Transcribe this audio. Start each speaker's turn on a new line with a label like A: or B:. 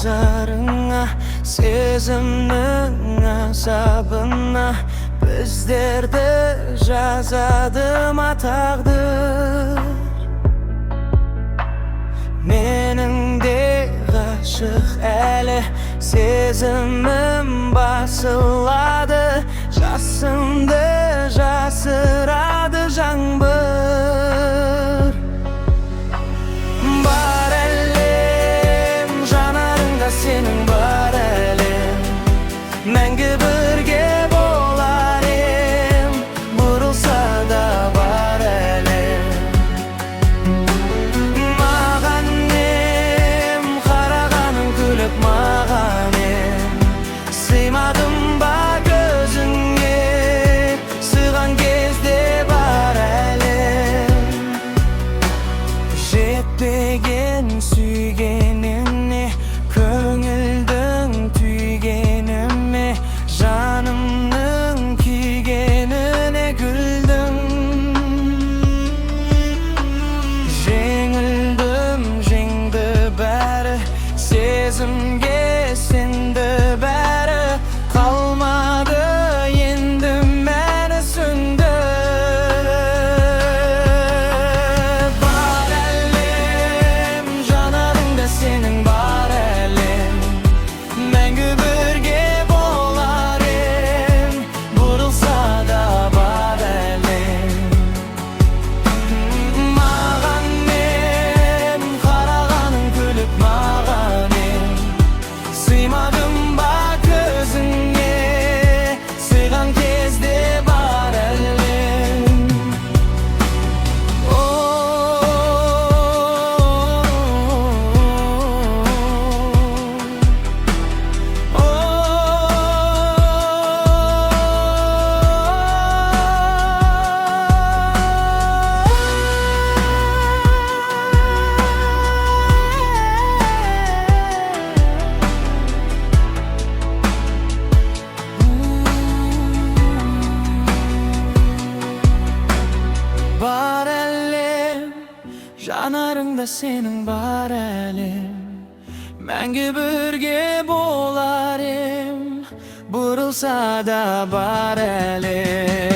A: ko'zlaringga sezimning azobini bizlarda yozadimi taqdir. Meningdek g'ashiq ali sezimim bosiladi, jasimda jasiradi жаңбыр. Бар әлем жанарыңда сенің бар әлем, мәңгі бірге болар ем, бұрылса да бар әлем. Маған ем, қарағаның күліп маған ем, сыймадым ба көзіңе, сыйған кезде бар әлем. Жетпеген сүйгеніңе, көңілдің түйгеніме, жанымның күйгеніне күлдің. Жеңілдім, жеңді бәрі, сезімге сенді бәрі, қалмады енді мәні сүнді. Бар әлем жанарыңда сенің бар әлем, мәңгі бірге болар ем, бұрылса да бар әлем. Маған ем, қарағаның күліп маған ем, сыймадым ба көзіңе, сыйған кезде бар әлем. Бар әлем жанарыңда сенің бар әлем, мәңгі бірге болар ем, бұрылса да бар әлем.